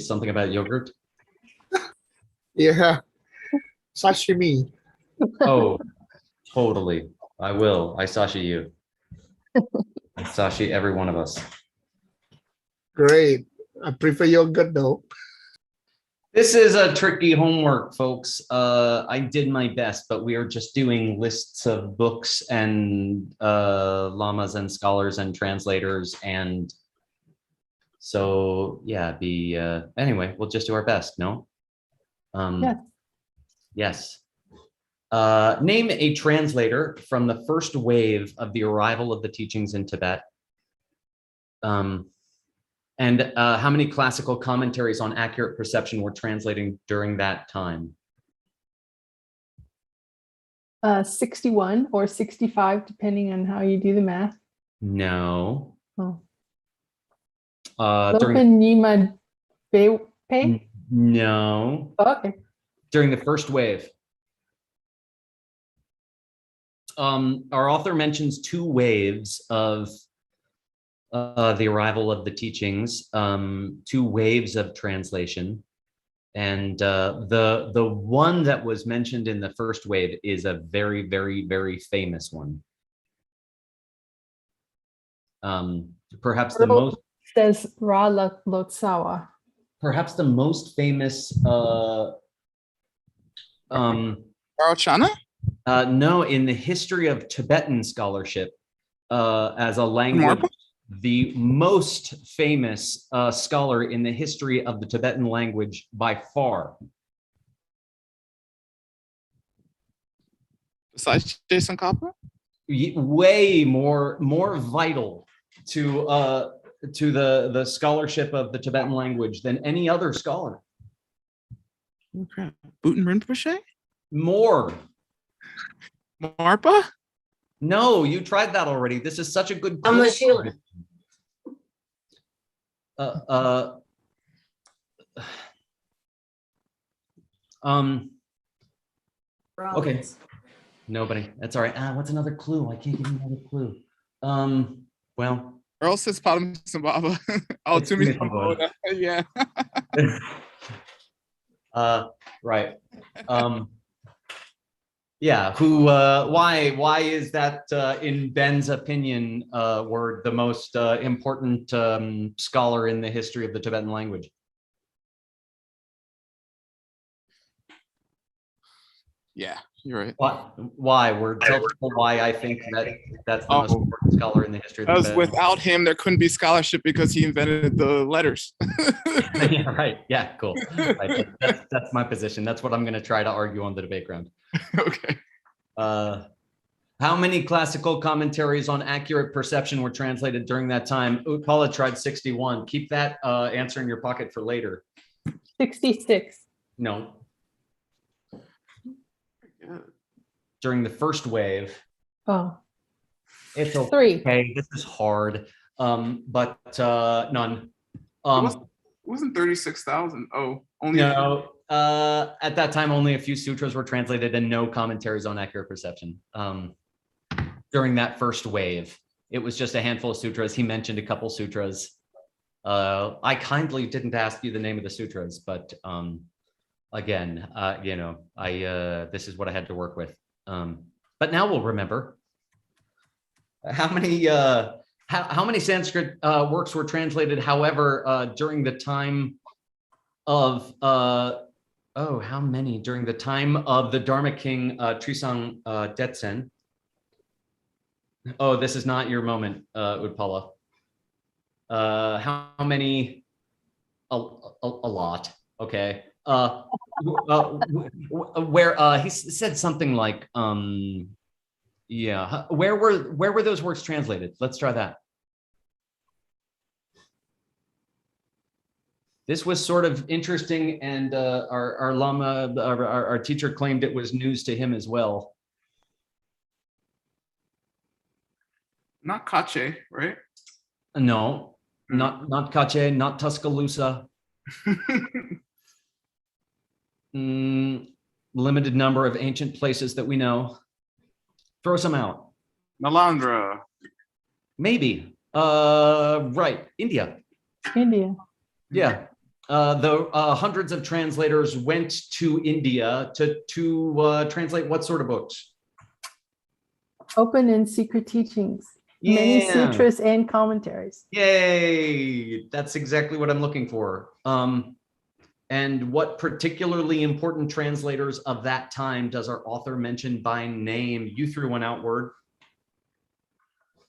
something about yogurt? Yeah, sashimi. Oh, totally. I will. I sashi you. I sashi every one of us. Great. I prefer yogurt though. This is a tricky homework, folks. I did my best, but we are just doing lists of books and lamas and scholars and translators. And so, yeah, anyway, we'll just do our best, no? Yes. Yes. Name a translator from the first wave of the arrival of the teachings in Tibet. And how many classical commentaries on accurate perception were translating during that time? 61 or 65, depending on how you do the math. No. Oh. During, Nima Bepe? no. Oh, okay. During the first wave. Our author mentions two waves of the arrival of the teachings, two waves of translation. And the one that was mentioned in the first wave is a very, very, very famous one. Perhaps the most says Ra Lotsawa. Perhaps the most famous Chana? no, in the history of Tibetan scholarship as a language, the most famous scholar in the history of the Tibetan language by far. Besides Jason Copper? Way more vital to the scholarship of the Tibetan language than any other scholar. Okay. Bhutan Rinpoche? More. Marpa? No, you tried that already. This is such a good. Okay. Nobody. That's all right. What's another clue? I can't give you another clue. Well. Earl says Padma Sambhava. Oh, to me. Yeah. Right. Yeah. Who? Why is that, in Ben's opinion, were the most important scholar in the history of the Tibetan language? Yeah, you're right. Why? Tell people why I think that's the most important scholar in the history of the Tibetan. Without him, there couldn't be scholarship because he invented the letters. Yeah, right. Yeah, cool. Right. That's my position. That's what I'm going to try to argue on the debate ground. Okay. How many classical commentaries on accurate perception were translated during that time? Paula tried 61. Keep that answer in your pocket for later. 66. No. During the first wave. Oh. It's okay. 3. This is hard. But none. It wasn't 36,000. Oh, only. No. At that time, only a few sutras were translated and no commentaries on accurate perception. During that first wave, it was just a handful of sutras. He mentioned a couple sutras. I kindly didn't ask you the name of the sutras, but again, this is what I had to work with. But now we'll remember. How many Sanskrit works were translated, however, during the time of how many during the time of the Dharma king Trisang Detsen? Oh, this is not your moment, Utpala. How many? A lot. Okay. Where he said something like, yeah. Where were those works translated? Let's try that. This was sort of interesting, and our Lama, our teacher, claimed it was news to him as well. Not Kache, right? No, not Kache, not Tuscaloosa. Limited number of ancient places that we know. Throw some out. Nalandra. Maybe. Right. India. India. Yeah. the hundreds of translators went to India to translate what sort of books? Open and secret teachings. Many sutras and commentaries. Yay! That's exactly what I'm looking for. And what particularly important translators of that time does our author mention by name? You threw one out, Word.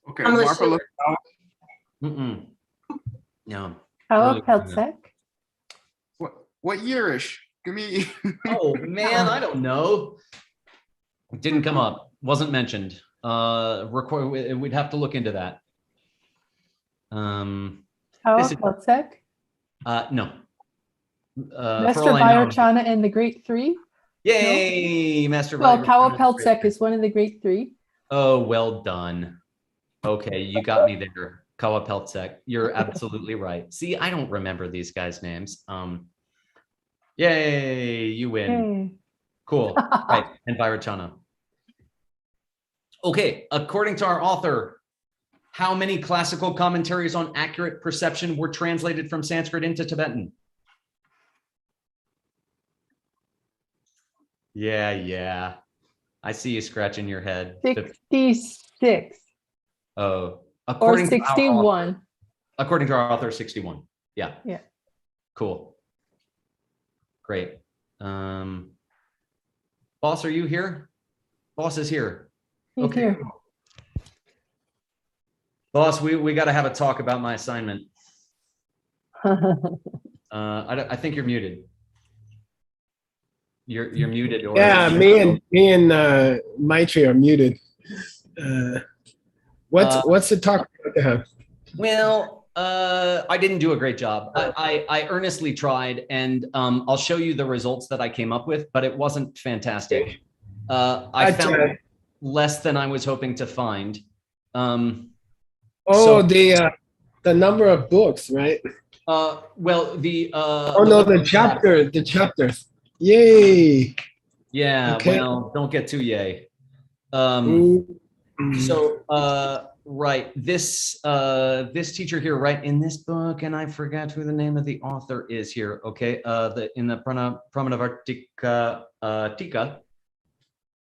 Okay, Marco. Mm-mm. No. How Really? Peltzek? What yearish? Give me. Oh man, I don't know. It didn't come up. Wasn't mentioned. We'd have to look into that. How This is- Peltzek? No. Master for all I know- Vairocana and the Great Three? Yay, Master Well, Vairocana. Kawa Peltzek is one of the Great Three. Oh, well done. Okay, you got me there. Kawa Peltzek. You're absolutely right. See, I don't remember these guys' names. Yay, you win. Yay. Cool. Right, and Vairocana. Okay, according to our author, how many classical commentaries on accurate perception were translated from Sanskrit into Tibetan? Yeah. I see you scratching your head. 66 Oh, or according to our author- 61. according to our author, 61. Yeah. Yeah. Cool. Great. Boss, are you here? Boss is here. He's Okay. here. Boss, we got to have a talk about my assignment. I think you're muted. You're muted. Or Yeah, me and Maitri are muted. What's the talk about to have? Well, I didn't do a great job. I earnestly tried, and I'll show you the results that I came up with, but it wasn't fantastic. I found less than I was hoping to find. The number of books, right? Well, the the chapters. Yay! Yeah. Okay. Well, don't get too yay. Mm. So, right, this teacher here, right, in this book, and I forgot who the name of the author is here. Okay, in the Pranavatika Tika.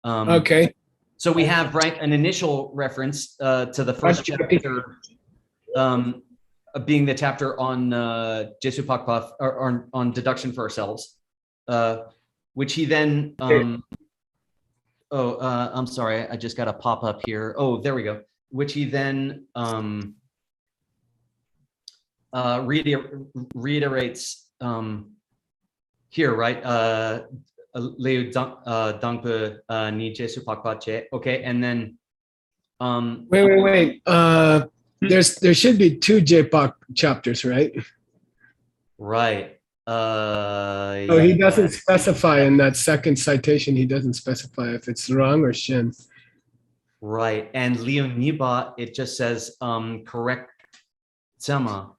Okay. So we have, right, an initial reference to the first chapter, being the chapter on Jesu Pakpa, or on deduction for ourselves, which he then. I'm sorry, I just got a pop up here. Oh, there we go. Which he then reiterates here, right? Leo Dangpa Ni Jesu Pakpache. Okay, and then Wait. There should be 2 JPOC chapters, right? right. Oh, he doesn't specify in that second citation. He doesn't specify if it's wrong or shin. Right, and Leo Niba, it just says correct Tsema.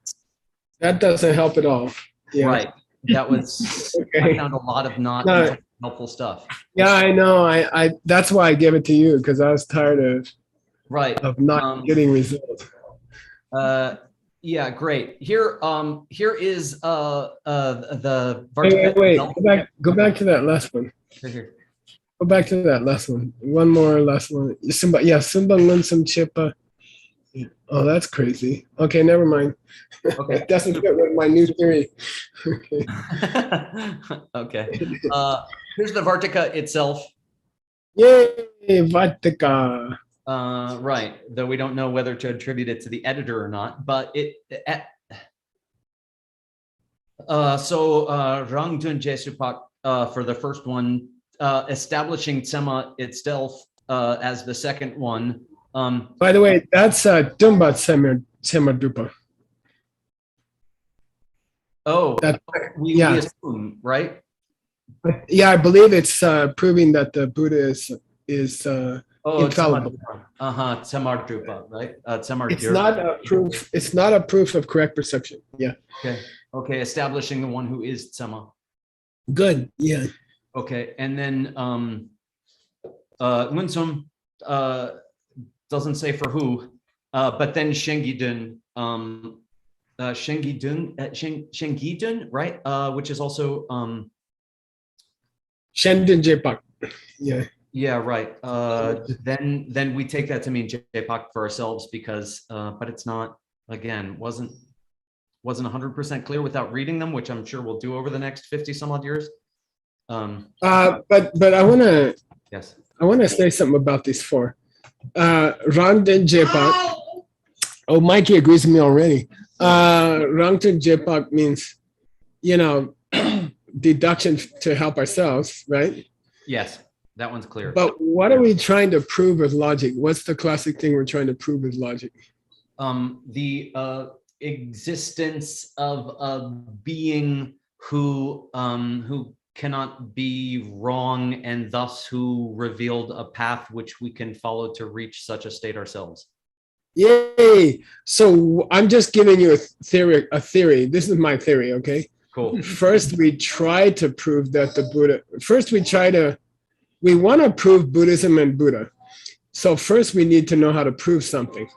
That doesn't help at all. Yeah. Right. That was Okay. I found a lot of not No. helpful stuff. Yeah, I know. I that's why I gave it to you, because I was tired Right. of not getting results. Yeah, great. Here is the Wait. Go back to that last one. Here. Go back to that last one. One more last one. Sumba Lunsum Chipa. Oh, that's crazy. Okay, never mind. Okay. It doesn't fit with my new theory. Okay. Okay. Here's the Vartika itself. Yay, Vatika. Right, though we don't know whether to attribute it to the editor or not, but Rangdun Jesupak for the first one, establishing Tsema itself as the second one. By the way, that's Dumbat Semardupa. Oh, That- we yeah. assume, right? Yeah, I believe it's proving that the Buddha is Oh, infallible. Tsamardrupa, right? It's not a proof. It's not a proof of correct perception. Yeah. Okay, establishing the one who is Tsema. Good. Yeah. Okay, and then Munsum doesn't say for who, but then Shengidun Shengidun, right? Which is also Shendin Jepak. Yeah. yeah, right. Then we take that to mean JPOC for ourselves because but it's not, again, wasn't 100% clear without reading them, which I'm sure we'll do over the next 50 some odd years. But I wanna Yes. say something about these four. Rangden Jepak. Oh, Mikey agrees with me already. Rangden Jepak means, deduction to help ourselves, right? Yes, that one's clear. But what are we trying to prove with logic? What's the classic thing we're trying to prove with logic? The existence of a being who cannot be wrong and thus who revealed a path which we can follow to reach such a state ourselves. Yay! So I'm just giving you a theory. This is my theory, okay? Cool. First, we try to prove that the Buddha, we want to prove Buddhism and Buddha. So first we need to know how to prove something.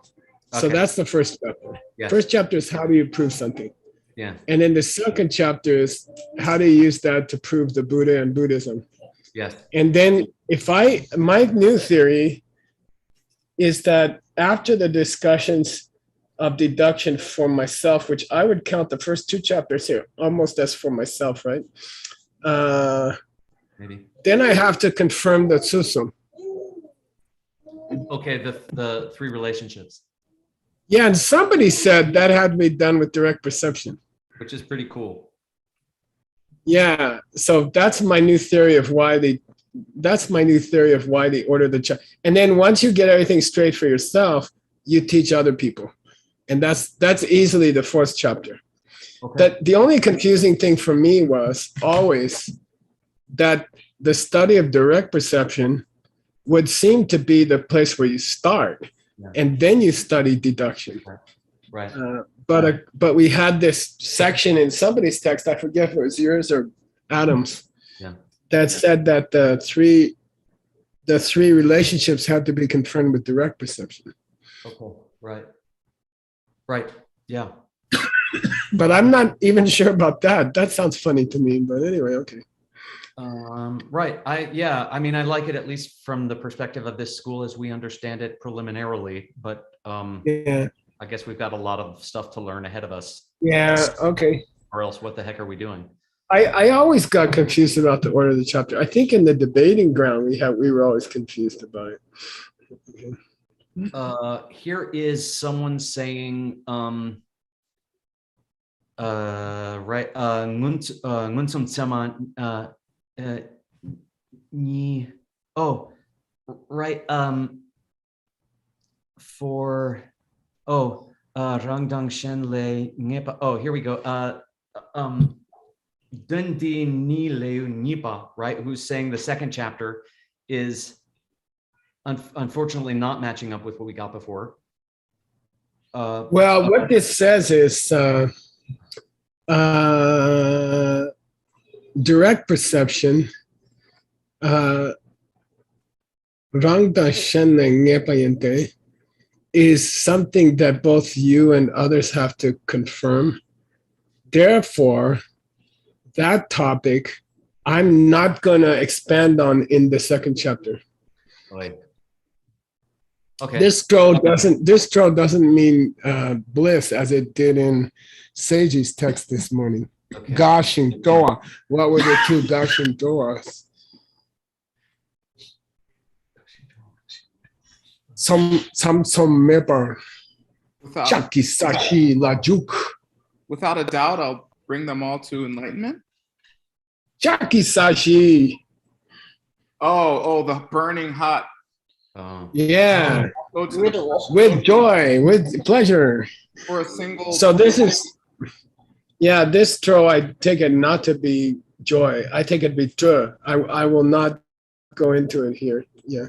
So Okay. that's the first chapter. Yes. First chapter is how do you prove something? Yeah. And then the second chapter is how do you use that to prove the Buddha and Buddhism? Yes. And then my new theory is that after the discussions of deduction for myself, which I would count the first two chapters here almost as for myself, right? Maybe. Then I have to confirm the susum. Okay, the three relationships, Yeah, and somebody said that had to be done with direct perception. which is pretty cool. Yeah, so that's my new theory of why they order the child. And then once you get everything straight for yourself, you teach other people. And that's easily the fourth chapter. Okay. That the only confusing thing for me was always that the study of direct perception would seem to be the place where you start, Yeah. and then you study deduction. Right. But we had this section in somebody's text, I forget if it was yours or Adam's, Yeah. that said that the three relationships had to be confirmed with direct perception. Okay. Right. Right. Yeah. But I'm not even sure about that. That sounds funny to me, but anyway, okay. Right. I mean, I like it at least from the perspective of this school as we understand it preliminarily, but Yeah. I guess we've got a lot of stuff to learn ahead of us, Yeah, okay. or else what the heck are we doing? I always got confused about the order of the chapter. I think in the debating ground we were always confused about it. Okay. Here is someone saying, right, nguntsum tsama, ni, oh, right, for, rangdang shenle ngepa, oh, here we go, dundi ni leu nipa, right, who's saying the second chapter is unfortunately not matching up with what we got before. Well, what this says is direct perception, Rangda Shenle Ngepayente, is something that both you and others have to confirm. Therefore, that topic I'm not going to expand on in the second chapter. Right. Okay. Distro doesn't mean bliss as it did in Seiji's text this morning. Okay. Gashin Doa. What were the two Gashin Doas? Some mepa. Chaki Sashi Lajuk. Without a doubt, I'll bring them all to enlightenment. Chaki Sashi. Oh, the burning hot. Yeah. Go to the, With joy, with pleasure. for a single. So this is, yeah, this throw, I take it not to be joy. I take it to be true. I will not go into it here. Yeah.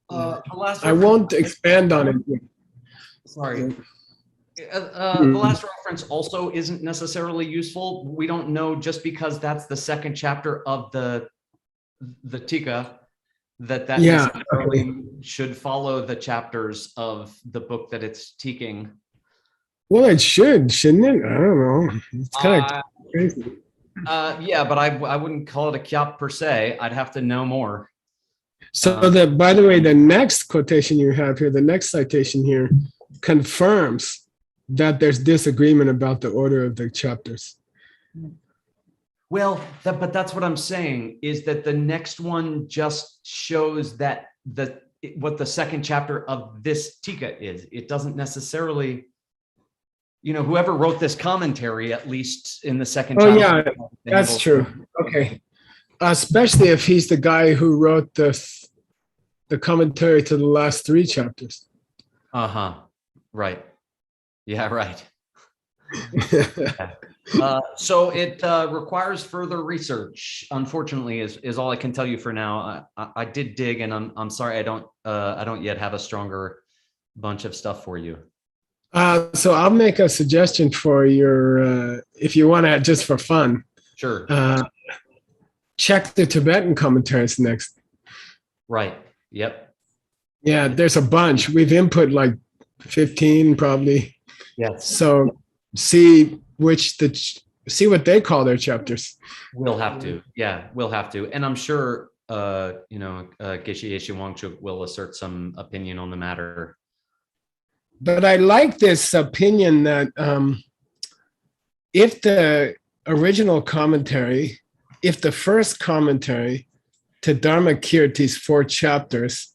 The last I won't expand on it. Sorry. The last reference also isn't necessarily useful. We don't know just because that's the second chapter of the Tika that Yeah, necessarily should follow the chapters of the book that it's teaching. Well, it should, shouldn't it? I don't know. It's kind of Uh, crazy. yeah, but I wouldn't call it a kyap per se. I'd have to know more. So that, by the way, the next quotation you have here, the next citation here, confirms that there's disagreement about the order of the chapters. Well, but that's what I'm saying is that the next one just shows that what the second chapter of this tika is. It doesn't necessarily, whoever wrote this commentary, at least in the second Oh, chapter. yeah, that's true. Okay. Especially if he's the guy who wrote the commentary to the last 3 chapters. Uh-huh. Right. Yeah, right. So it requires further research, unfortunately, is all I can tell you for now. I did dig, and I'm sorry I don't yet have a stronger bunch of stuff for you. So I'll make a suggestion for your, if you want to, just for fun. Sure. Check the Tibetan commentaries next. Right. Yep. Yeah, there's a bunch. We've input like 15 probably. Yes. So see what they call their chapters. We'll have to. Yeah, we'll have to. And I'm sure Geshe Yeshe Wangchuk will assert some opinion on the matter. But I like this opinion that if the original commentary, if the first commentary to Dharmakirti's 4 chapters,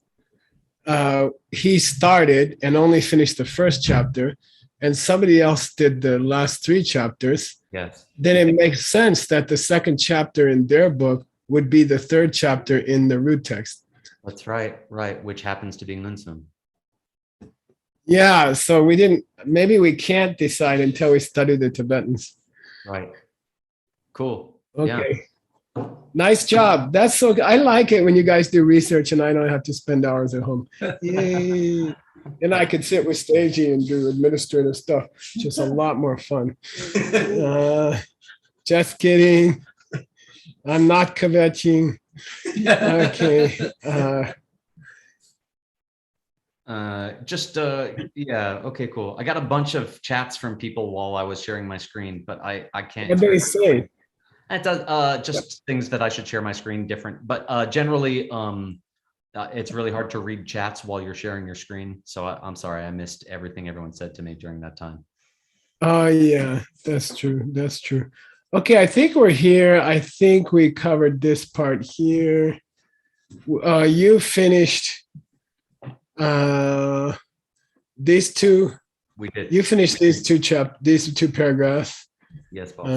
he started and only finished the first chapter, and somebody else did the last 3 chapters, yes, then it makes sense that the second chapter in their book would be the 3rd chapter in the root text. That's right, which happens to be Ngunsum. Yeah, so maybe we can't decide until we study the Tibetans. Right. Cool. Okay. Yeah. Nice job. That's so I like it when you guys do research and I don't have to spend hours at home. Yay. And I could sit with Stagey and do administrative stuff. Just a lot more fun. Just kidding. I'm not kvetching. Okay. Yeah, okay, cool. I got a bunch of chats from people while I was sharing my screen, but I can't. What do they say? It does just things that I should share my screen different, but generally it's really hard to read chats while you're sharing your screen. So I'm sorry, I missed everything everyone said to me during that time. Oh yeah, that's true. That's true. Okay, I think we're here. I think we covered this part here. You finished these 2. We did. You finished these 2 paragraphs. Yes, boss. A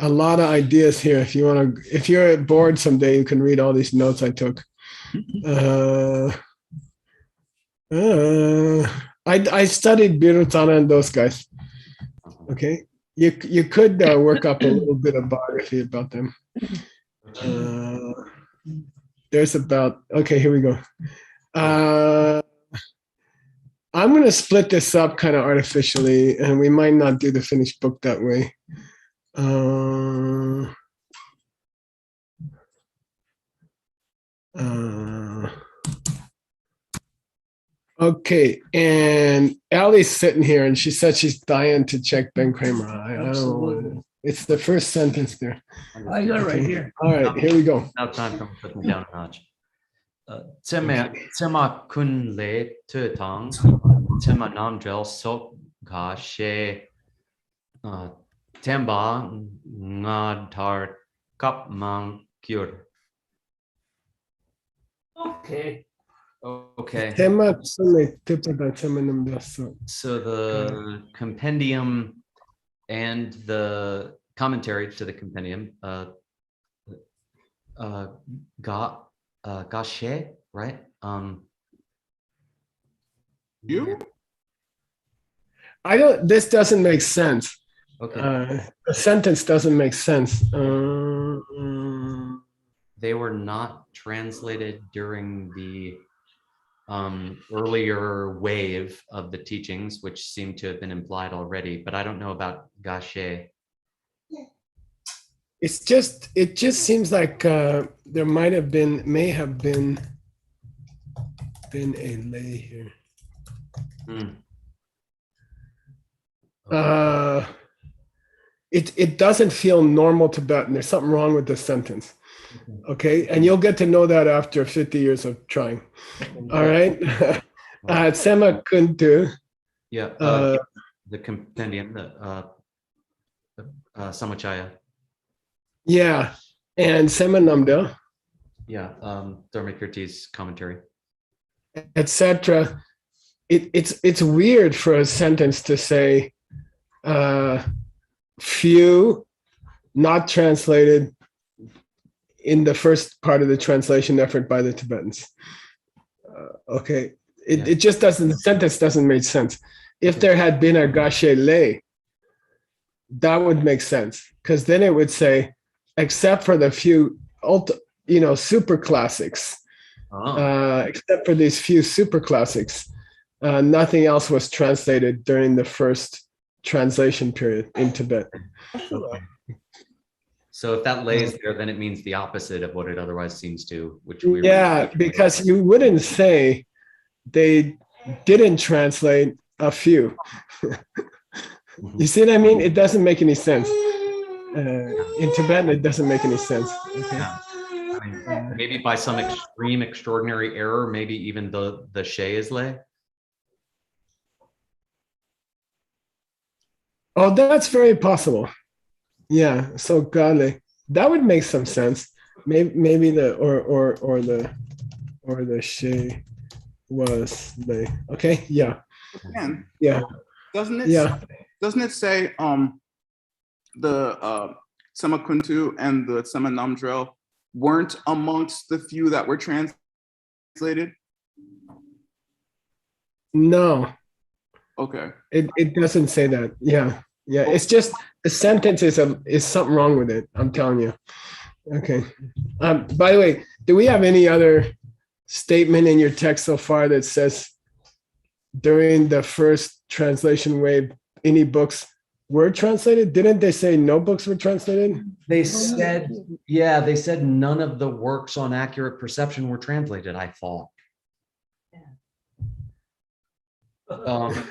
lot of ideas here. If you're bored someday, you can read all these notes I took. I studied Birutana and those guys. Okay, you could work up a little bit of biography about them. There's okay, here we go. I'm going to split this up kind of artificially, and we might not do the finished book that way. Okay, and Allie's sitting here, and she said she's dying to check Ben Kramer. I don't know. It's the first sentence there. I got it right here. All right, here we go. Now time for putting down a notch. Tsema kun le te tang, tsema nam gel sok ga she temba nga tar kap mang kyur. Okay. Okay. So the compendium and the commentary to the compendium, Geshe, right? This doesn't make sense. Okay. The sentence doesn't make sense. They were not translated during the earlier wave of the teachings, which seem to have been implied already, but I don't know about Geshe. it just seems like there may have been a lay here. Hmm. It doesn't feel normal Tibetan. There's something wrong with this sentence. Okay, and you'll get to know that after 50 years of trying. All right. Sema kuntu. Yeah. The compendium, the Samachaya. Yeah, and Sema namda, Yeah. Dharmakirti's commentary. etc. It's weird for a sentence to say few, not translated in the first part of the translation effort by the Tibetans. Okay, it just doesn't, the sentence doesn't make sense. If there had been a Geshe lay, that would make sense, because then it would say, except for the few, super classics, except for these few super classics, nothing else was translated during the first translation period in Tibet. Okay. So if that lays there, then it means the opposite of what it otherwise seems to, which we because you wouldn't say they didn't translate a few. You see what I mean? It doesn't make any sense. In Tibetan, it doesn't make any sense. Okay. Yeah. I mean, maybe by some extreme, extraordinary error, maybe even the She is lay. Oh, that's very possible. Yeah. So Gale, that would make some sense. Maybe the the She was lay. Okay. Yeah. Again, Yeah. doesn't it? Yeah. Doesn't it say the Samakuntu and the Samanamdrel weren't amongst the few that were translated? No, Okay. it doesn't say that. Yeah. Yeah. It's just the sentence is something wrong with it. I'm telling you. Okay. By the way, do we have any other statement in your text so far that says during the first translation wave, any books were translated? Didn't they say no books were translated? They said, they said none of the works on accurate perception were translated, I thought.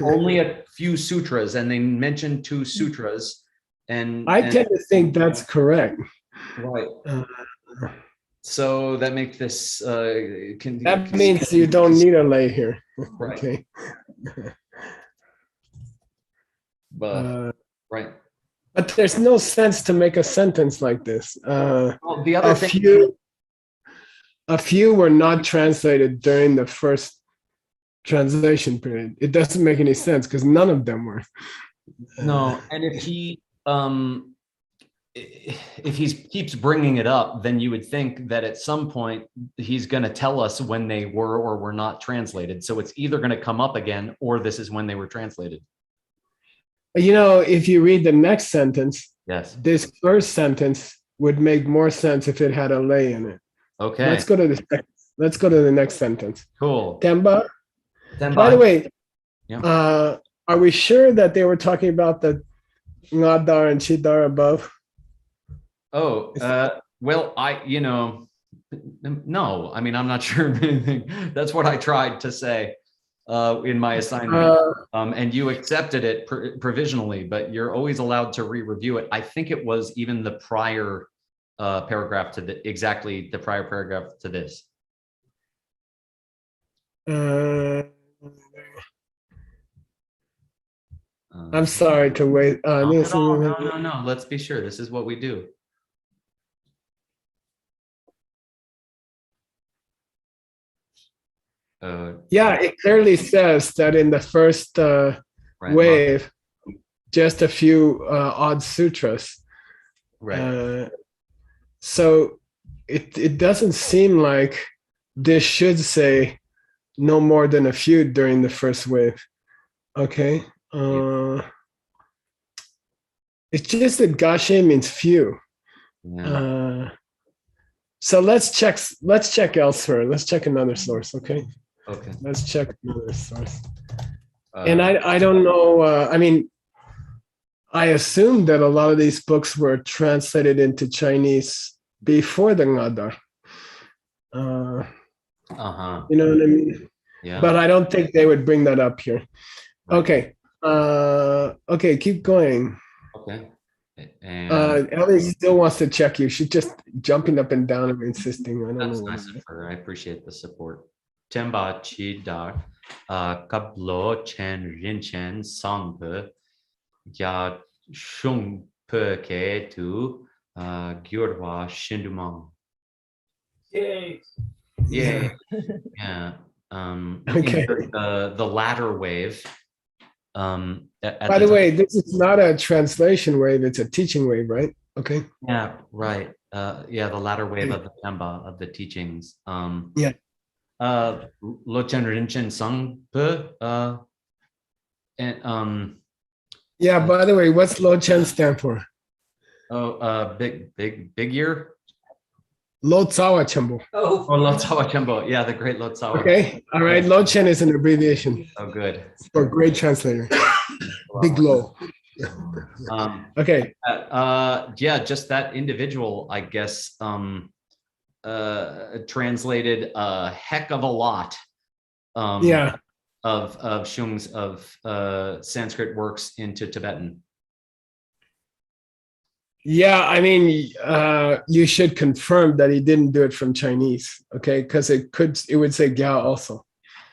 Only a few sutras, and they mentioned 2 sutras. And I tend to think that's correct. right. So that makes this That means you don't need a lay here. Right. Okay. But right. But there's no sense to make a sentence like this. Well, the other A few were not translated during the first translation period. It doesn't make any sense because none of them were. No, and if he keeps bringing it up, then you would think that at some point he's going to tell us when they were or were not translated. So it's either going to come up again, or this is when they were translated. If you read the next sentence, Yes. this first sentence would make more sense if it had a lay in it. Okay. Let's go to the next sentence. Cool. Temba. Then By the way, Yeah. are we sure that they were talking about the Ngadar and Chidar above? Oh, well, no, I mean, I'm not sure of anything. That's what I tried to say in my assignment. And you accepted it provisionally, but you're always allowed to re-review it. I think it was even the prior paragraph to exactly the prior paragraph to this. I'm sorry to wait. No. Let's be sure. This is what we do. It clearly says that in the first Right, wave, just a few odd sutras. Right. So it doesn't seem like this should say no more than a few during the first wave. Okay. It's just that Geshe means few. Yeah. So let's check elsewhere. Let's check another source. Okay. Okay. Let's check another source. And I don't know. I assume that a lot of these books were translated into Chinese before the Ngadar. Uh-huh. You know what I mean? Yeah. But I don't think they would bring that up here. Right. Okay. Okay, keep going. Okay. And Ellie still wants to check you. She's just jumping up and down and insisting. I don't that's know. nice of her. I appreciate the support. Temba chi dar kablo chen rin chen song pe ya shung pe ke tu gyurwa shindumang. Yay. Yeah. Yeah. Okay. The latter wave. By the way, this is not a translation wave, it's a teaching wave, right? Okay. yeah, right. Yeah, the latter wave of the Temba of the teachings. Yeah. Lochen Rinchen Sung Pe, and Yeah, by the way, what's Lo Chen stand for? big year. Lo Tsawa Chembo. Oh, Oh, Lotsawa Chembo. Yeah, the great Lotsawa. Okay. All right. Lo Chen is an abbreviation Oh, good. for great translator. Big Lo. Okay. Yeah, just that individual, I guess, translated a heck of a lot. Yeah. Of Shung's Sanskrit works into Tibetan. Yeah, I mean, you should confirm that he didn't do it from Chinese, okay? Because it would say Gya also.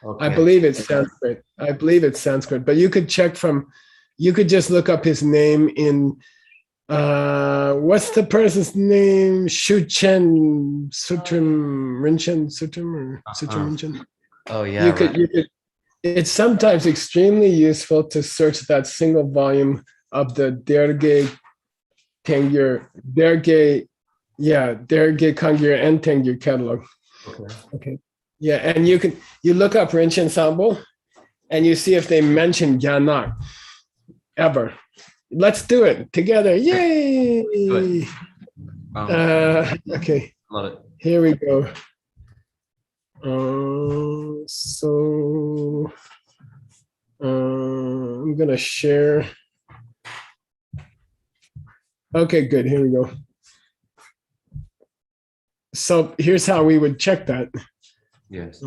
Okay. I believe it's Sanskrit. But you could check you could just look up his name in, what's the person's name? Shu Chen Sutram Rinchen Sutram or Sutram Rinchen? Oh yeah. You could. It's sometimes extremely useful to search that single volume of the Derge Tengyur, Derge Kangyur and Tengyur catalog. Okay. Yeah, and you look up Rinchen Ensemble and you see if they mention Gyanak ever. Let's do it together. Yay! Good. Okay, Love it. here we go. So I'm gonna share. Okay, good. Here we go. So here's how we would check that. Yes.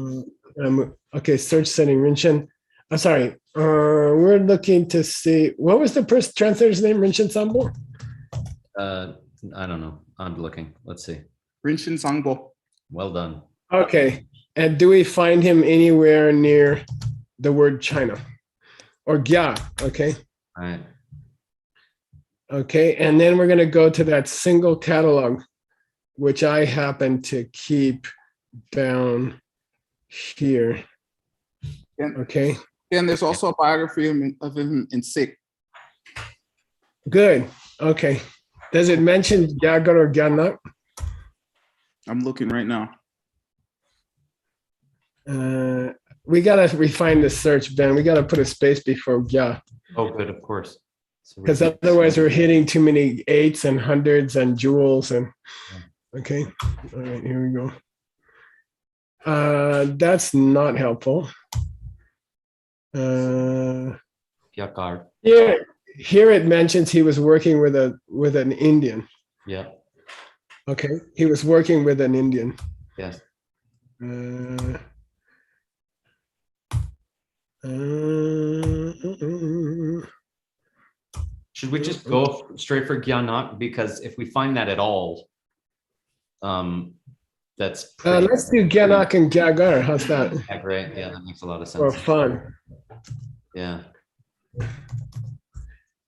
Okay, search setting Rinchen. I'm sorry. We're looking to see what was the first translator's name. Rinchen Sambo. I don't know. I'm looking. Let's see. Rinchen Sangbo. Well done. Okay, and do we find him anywhere near the word China or Gya? Okay. All right. Okay, and then we're going to go to that single catalog, which I happen to keep down here. Okay, And there's also a biography of him in Sikh. good. Okay, does it mention Gyagar or Gyanak? I'm looking right now. We got to refine the search, Ben. We got to put a space before Gya, Oh, good. Of course. So because otherwise we're hitting too many eights and hundreds and jewels and. Okay, all right, here we go. That's not helpful. Yakar. Here it mentions he was working with an Indian. Yeah. Okay, he was working with an Indian. Yes. Should we just go straight for Gyanak? Because if we find that at all, that's pretty let's do Gyanak and Gyagar. How's that? great. Yeah, that makes a lot of For sense. fun. Yeah.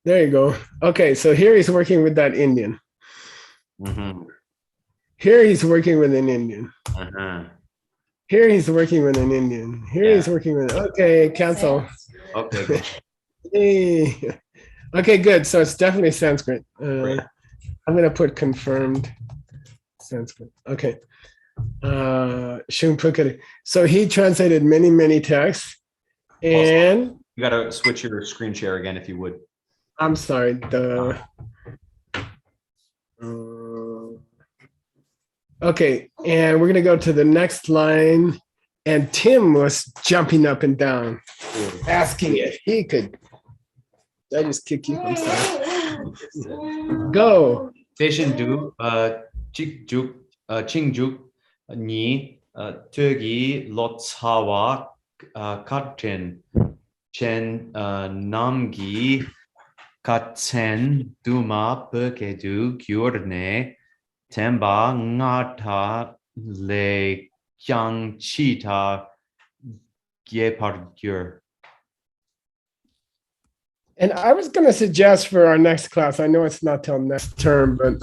There you go. Okay, so here he's working with that Indian. Mm-hmm. Here he's working with an Indian. Uh-huh. Here he's working with an Indian. Here he's working with. Okay, cancel. Okay. Good. Hey. Okay, good. So it's definitely Sanskrit. Great. I'm gonna put confirmed Sanskrit. Okay. Shumpukari. So he translated many, many texts. And You got to switch your screen share again, if you would. I'm sorry, okay, and we're gonna go to the next line. And Tim was jumping up and down, asking if he could. Did I just kick you? I'm sorry. Go. 대신 두 직juk 칭juk 니 특이 로차와 같은 chen namgi 같은 두마 버게두 기ord네 템바 ngata le kyangchita gepargyur. And I was going to suggest for our next class, I know it's not till next term, but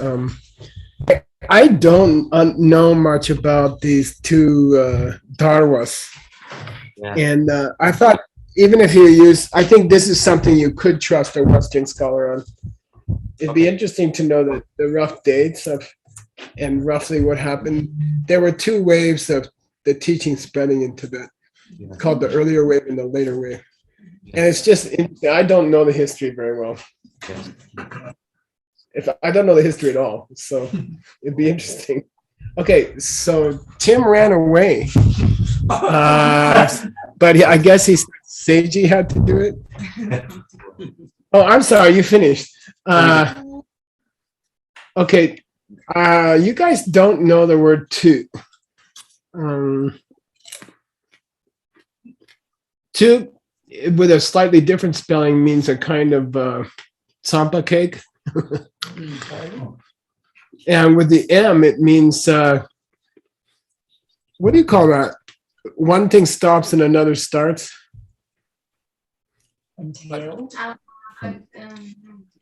I don't know much about these two Darwas. Yeah. And I thought, even if you use, I think this is something you could trust a Western scholar on. It'd be Okay. interesting to know the rough dates of and roughly what happened. There were two waves of the teaching spreading in Tibet, Yeah. called the earlier wave and the later wave. And it's just, I don't know the history very well. I don't know the history at all, so it'd be interesting. Okay, so Tim ran away, but I guess Seiji had to do it. Oh, I'm sorry, you finished. Okay, you guys don't know the word "tu." "Tu," with a slightly different spelling, means a kind of tsampa cake. And with the M, it means, what do you call that? One thing stops and another starts. Entail.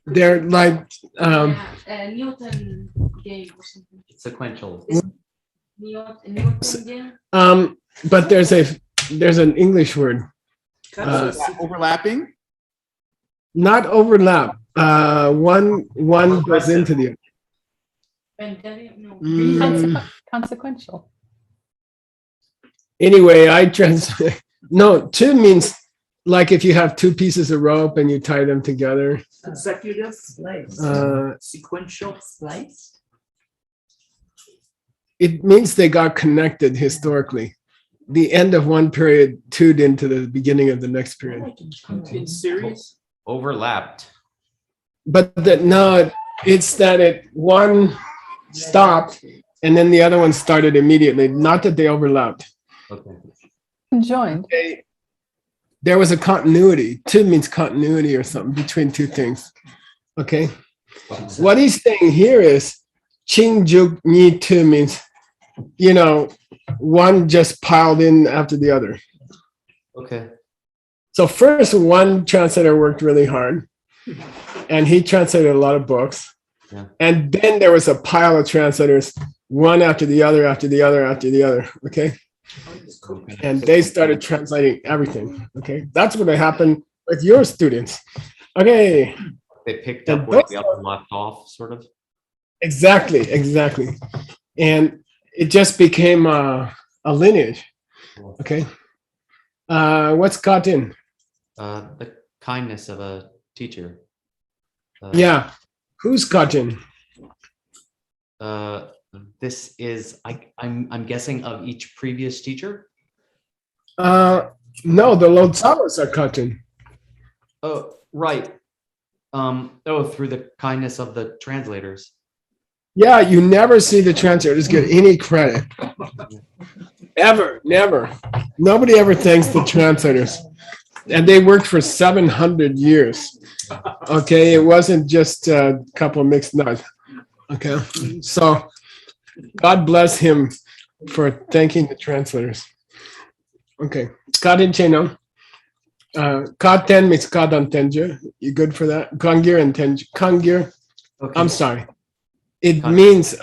They're like, Newton gave or something. Sequential. Newton gave. but there's an English word, Overlapping? not overlap. One goes into the other. No. Mm, Consequential. anyway, I translate. No, "tu" means like if you have two pieces of rope and you tie them together. Consecutive slice. Sequential slice. It means they got connected historically. The end of one period tuned into the beginning of the next period. In series. Overlapped. But no, it's that one stopped and then the other one started immediately. Not that they overlapped. Okay. Conjoined. There was a continuity. "Tu" means continuity or something between two things. Okay. What he's saying here is "Chingjuk ni tu" means, one just piled in after the other. Okay. So first, one translator worked really hard, and he translated a lot of books. Yeah. And then there was a pile of translators, one after the other, after the other, after the other. Okay. And they started translating everything. Okay. That's what happened with your students. Okay. They picked And up where those the other left off, sort of. Exactly. And it just became a lineage. Okay. What's got in? The kindness of a teacher. Yeah. Who's got in? This is I'm guessing of each previous teacher. No, the Lotsawas are cut in. Oh, right. Through the kindness of the translators. Yeah, you never see the translators get any credit. Ever, never. Nobody ever thanks the translators. And they worked for 700 years. Okay, it wasn't just a couple of mixed nuts. Okay, so God bless him for thanking the translators. Okay, Kadin Cheno. Katen means Kadan Tenju. You good for that? Kangir and Tenju. Kangir, Okay. I'm sorry. It means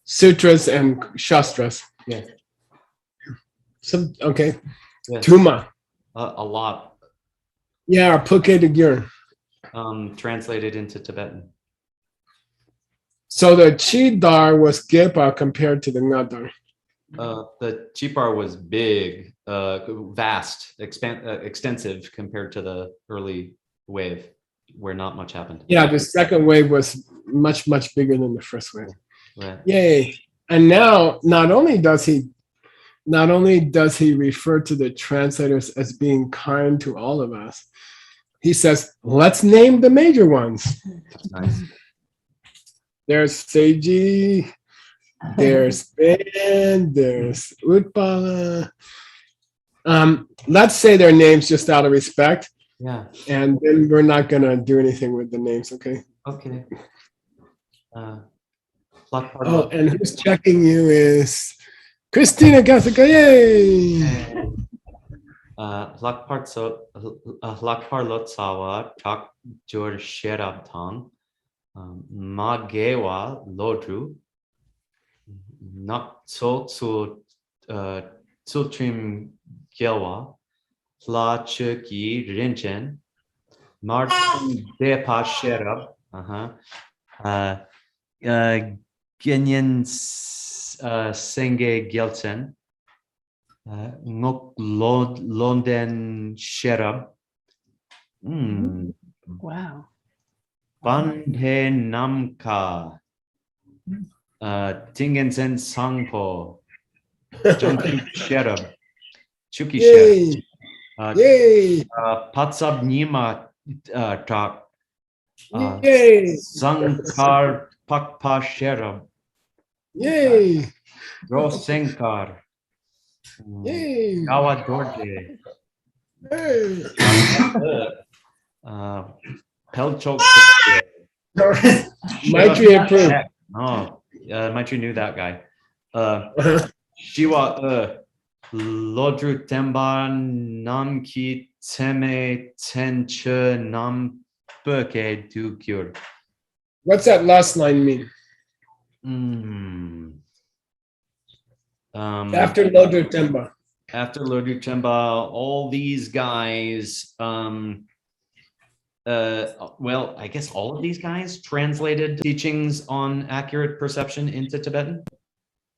sutras and shastras. Yeah. Okay. Yes. Tuma. A lot. Yeah, Puke de Gyur. Translated into Tibetan. So the Chidar was Gepa compared to the Ngadar. The Chipar was big, vast, extensive compared to the early wave, where not much happened. Yeah, the second wave was much, much bigger than the first wave. Right. Yay. And now not only does he refer to the translators as being kind to all of us, he says, let's name the major ones. Nice. There's Seiji, there's Ben, there's Utpala. Let's say their names just out of respect, Yeah. and then we're not gonna do anything with the names, okay? Okay. Plot part Oh, of- and who's checking you is Christina Gasika, yay! Lakpar Lotsawa Chak Jor Sherab Tang Magewa Lodru Nak So Tsultrim Gelwa Hla Chuki Rinchen Martin Depa Sherab Genyan Senge Gelsen Ngok Londen Sherab Wow. Banhe Namka Tingensen Sangpo Junkie Sherab Chuki Sherab Yay! Yay! Patsab Nima Tak Yay! Sankar Pakpa Sherab Yay! Rosenkar Yay! Gawa Dorje Hey! Pelchok Maitri approved. Oh, Maitri knew that guy. Shiwa Lodru Temba Namki Teme Tenche Nam Burke Dukyur. What's that last line mean? After Lodru Temba. After Lodru Temba, all these guys, well, I guess all of these guys translated teachings on accurate perception into Tibetan.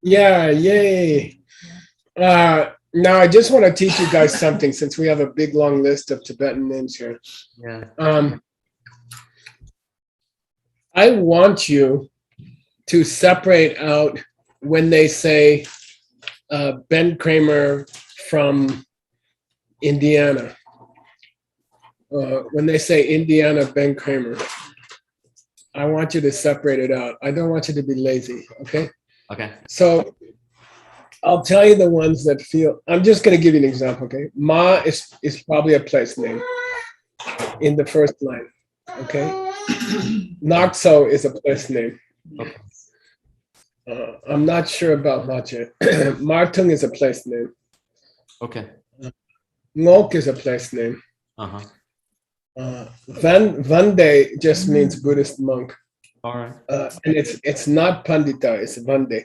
Yeah, yay. Now I just want to teach you guys something since we have a big long list of Tibetan names here. Yeah. I want you to separate out when they say Ben Kramer from Indiana. When they say Indiana Ben Kramer, I want you to separate it out. I don't want you to be lazy, okay? Okay. So I'll tell you the ones that feel, I'm just going to give you an example, okay? Ma is probably a place name in the first line, okay? Nakso is a place name. Okay. I'm not sure about Mache. Martung is a place name. Okay. Ngok is a place name. Uh-huh. Vande just means Buddhist monk. All right. And it's not Pandita, it's Vande.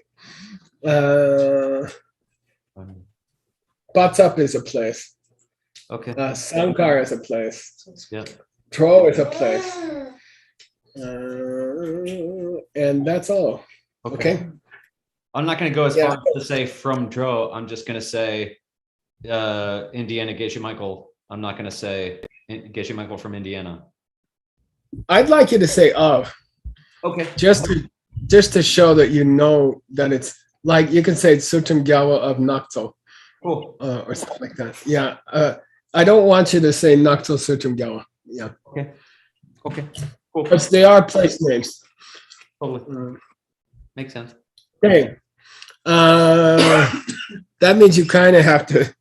Patsap is a place. Okay. Sankar is a place. Yeah. Tro is a place. And that's all. Okay. I'm not going to go as Yeah. far as to say from Dro. I'm just going to say Indiana Geshe Michael. I'm not going to say Geshe Michael from Indiana. I'd like you to say of, Okay. just to show that you know that it's like you can say it's Sutum Gyawa of Nakto Cool. or something like that. Yeah. I don't want you to say Nakto Sutum Gyawa. Yeah. Okay. Okay. Cool. Because they are place names. Totally. Makes sense. Okay. That means you kind of have to.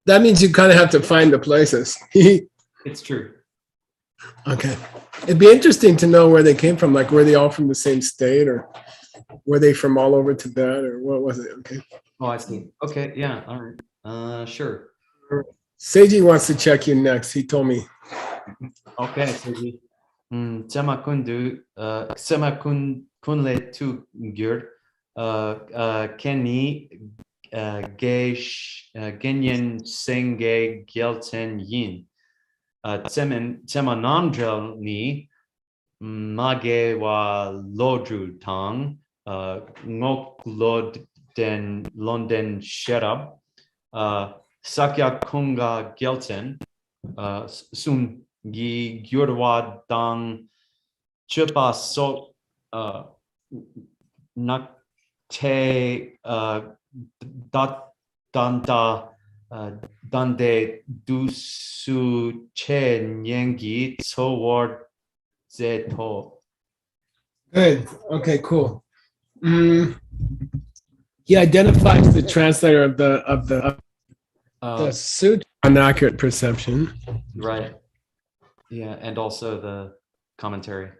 That means you kind of have to find the places. It's true. Okay. It'd be interesting to know where they came from. Like, were they all from the same state, or were they from all over Tibet, or what was it? Okay. Oh, I see. Okay. Yeah. All right. Sure. Seiji wants to check you next. He told me. Okay. Sema kunle tu gyur. Kenny genyen senge gelten yin. Tema namdrel ni mage wa lodru tang ngok londen sherab sakya kunga gelten sun gi gyurwa dang chupa so nak te dat danta Donde du su che nyengi toward zeto. Good. Okay, cool. He identifies the translator of the suit on accurate perception. Right. Yeah, and also the commentary.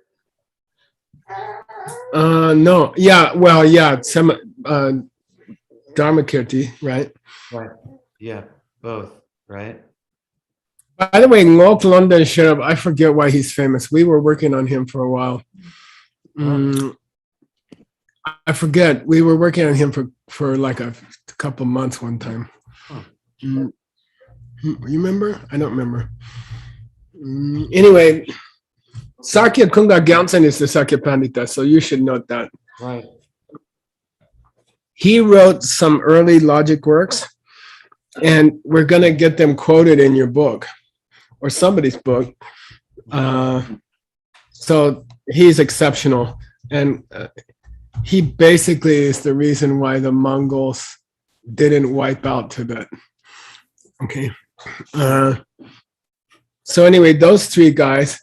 No. Yeah. Well, yeah. Some Dharmakirti, right? Right. Yeah, both. Right. By the way, Ngok London Sherab, I forget why he's famous. We were working on him for a while. I forget. We were working on him for like a couple months one time. You remember? I don't remember. Anyway, Sakya Kunga Gyaltsen is the Sakya Pandita, so you should note that. Right. He wrote some early logic works, and we're going to get them quoted in your book or somebody's book. So he's exceptional. And he basically is the reason why the Mongols didn't wipe out Tibet. Okay. So anyway, those three guys,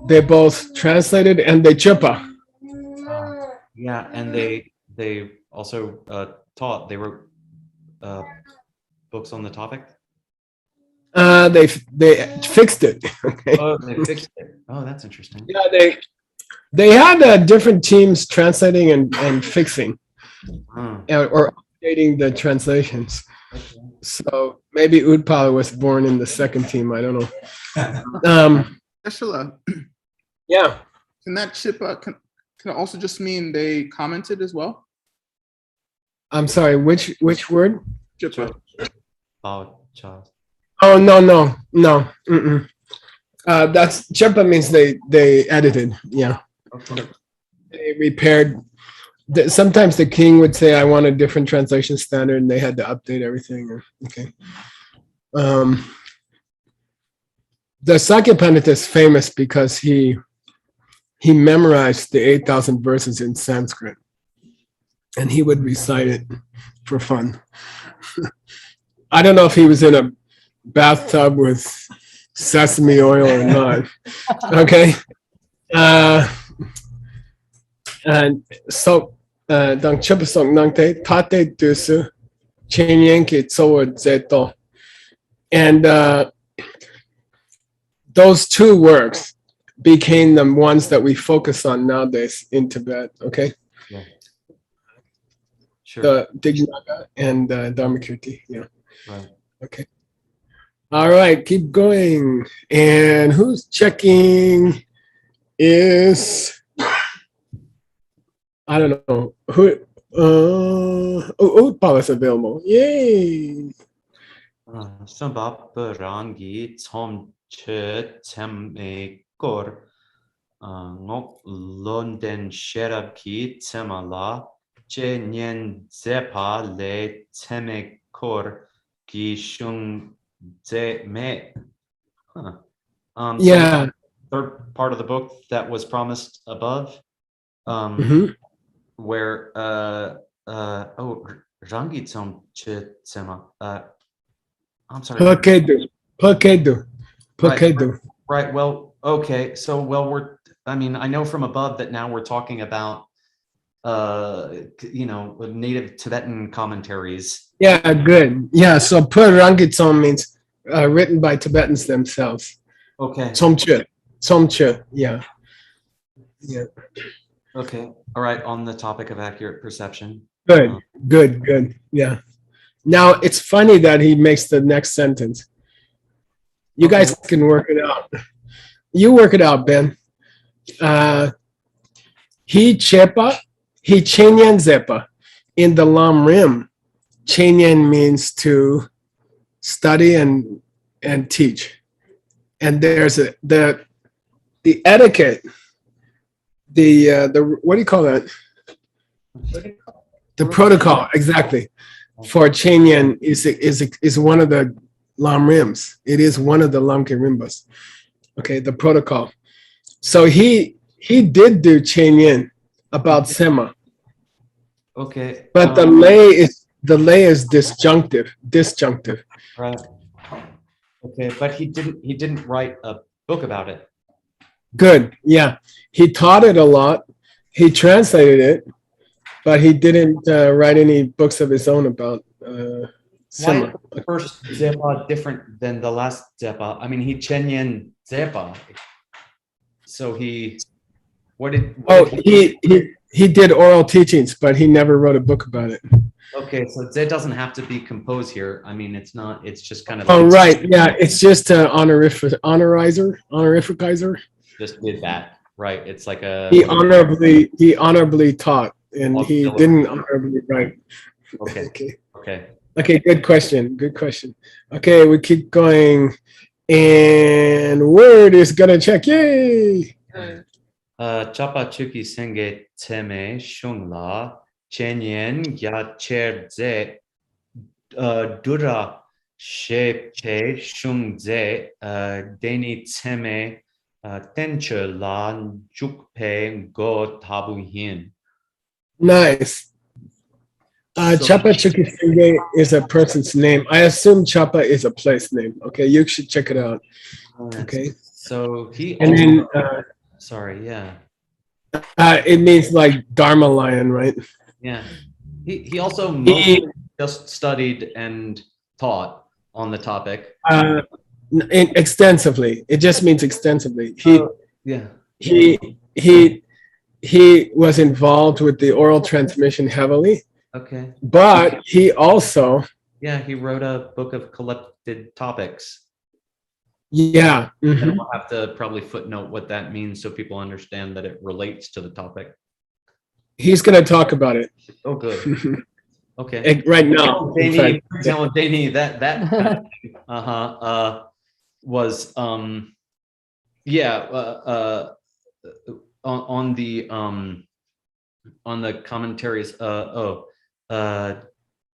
they both translated and they chippa. Yeah, and they also taught. They wrote books on the topic. They fixed it. Okay. Oh, they fixed it. Oh, that's interesting. Yeah, they had different teams translating and fixing, or updating the translations. Okay. So maybe Udpal was born in the second team. I don't know. Geshe, Yeah. can that chip can it also just mean they commented as well? I'm sorry. Which word? Chippa. Oh, child. Oh no. Mm-mm. That's Chippa means they edited. Yeah. Okay. They repaired. Sometimes the king would say, "I want a different translation standard," and they had to update everything. Okay. The Sakya Pandita is famous because he memorized the 8,000 verses in Sanskrit, and he would recite it for fun. I don't know if he was in a bathtub with sesame oil or not. Okay. And so, dang chipasong nangte tate dusu chenyenki tsowo zeto. And those two works became the ones that we focus on nowadays in Tibet. Okay. Yeah. Sure. The Dignaga and Dharmakirti. Yeah. Right. Okay. All right, keep going. And who's checking is, I don't know, who, Utpal is available. Yay. Sambap rangi tom che teme kor ngok London sherab ki temala che nyen zepa le teme kor ki shung ze me. So Yeah. third part of the book that was promised above, where rangi tom che tema. I'm sorry. Pakedu. Right. Well, okay. So, I know from above that now we're talking about, native Tibetan commentaries. Yeah, good. Yeah, so Purangitsong means written by Tibetans themselves. Okay. Somche. Yeah. Okay. All right. On the topic of accurate perception. Good. Yeah. Now, it's funny that he makes the next sentence. You guys can work it out. You work it out, Ben. He chenyan zepa. In the Lam Rim, chenyan means to study and teach. And there's the etiquette, the what do you call that? The protocol, exactly. For chenyan is one of the Lam Rims. It is one of the Lamke Rimbas. Okay, the protocol. So he did do chenyan about Sema. Okay. But the lay is disjunctive. Disjunctive. Right. Okay, but he didn't write a book about it. Good. Yeah. He taught it a lot. He translated it, but he didn't write any books of his own about Why Sema. is the first Zepa different than the last Zepa? I mean, he Chenyen Zepa. So what did He did oral teachings, but he never wrote a book about it. okay, so Ze doesn't have to be composed here. I mean, it's not, it's just kind of. Oh, right. Yeah. It's just honorificer. Just did that, right? It's like a. He honorably taught, and he Auxiliary. didn't honorably write. Okay, Okay. okay. Okay, good question. Good question. Okay, we keep going. And word is gonna check. Yay! Chapa chuki senge teme shungla chenyen ya cher ze dura she che shung ze deni teme tenche la jukpe go tabu hin. Nice. Chapa Chukisenge is a person's name. I assume Chapa is a place name. Okay, you should check it out. Okay. So he And also, then sorry, yeah. it means like Dharma lion, right? Yeah. He also mostly just studied and taught on the topic. Extensively. It just means extensively. Yeah. He was involved with the oral transmission heavily, Okay. but he also, Yeah, he wrote a book of collected topics. yeah. Mhm. And we'll have to probably footnote what that means so people understand that it relates to the topic. He's going to talk about it Oh, good. Okay. right now. in Danny, fact. tell Danny that was on the commentaries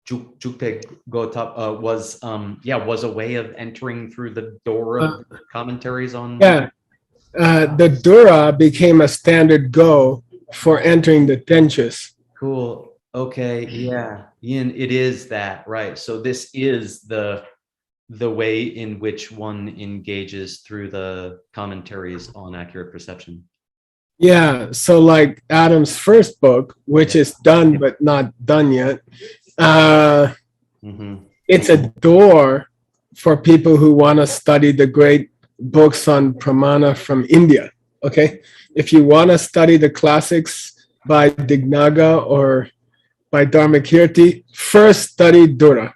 Jukpe Gotap was a way of entering through the door of commentaries on. Yeah. The Dura became a standard go for entering the tenches. Cool. Okay. Yeah. Ian, it is that, right? So this is the way in which one engages through the commentaries on accurate perception. Yeah. So like Adam's first book, which is done but not done yet, it's a door for people who want to study the great books on pramana from India. Okay. If you want to study the classics by Dignaga or by Dharmakirti, first study Dura.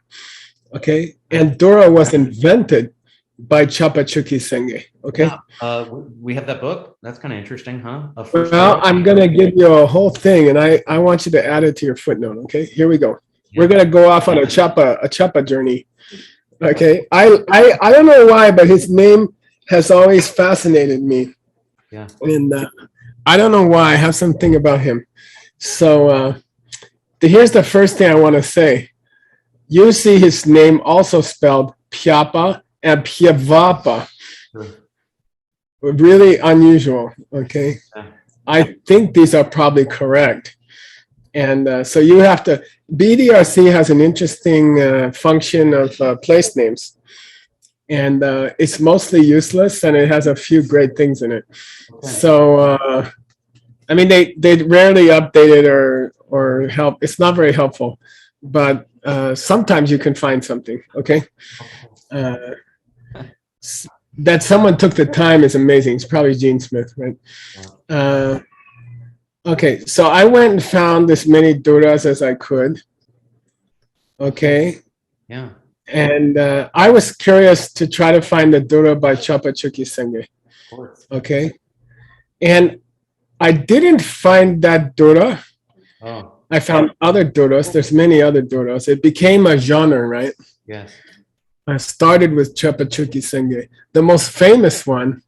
Okay. And Dura was invented by Chapachuki Senge. Okay. We have that book. That's kind of interesting, huh? Well, I'm going to give you a whole thing and I want you to add it to your footnote. Okay. Here we go. Yeah. We're going to go off on a Chapa journey. Okay. I don't know why, but his name has always fascinated me. Yeah. And I don't know why. I have something about him. So here's the first thing I want to say. You see his name also spelled Pyapa and Pyavapa. Sure. Really unusual. Okay. Yeah. I think these are probably correct. And so you have to, BDRC has an interesting function of place names. And it's mostly useless and it has a few great things in it. Okay. So, I mean, they rarely update it or help. It's not very helpful, but sometimes you can find something, okay? That someone took the time is amazing. It's probably Gene Smith, right? Okay, so I went and found as many Duras as I could, okay? Yeah. And I was curious to try to find the Dura by Chapachuki Senge, Of course. okay? And I didn't find that Dura. Oh, I found other Duras. There's many other Duras. It became a genre, right? yes. I started with Chapachuki Senge. The most famous one,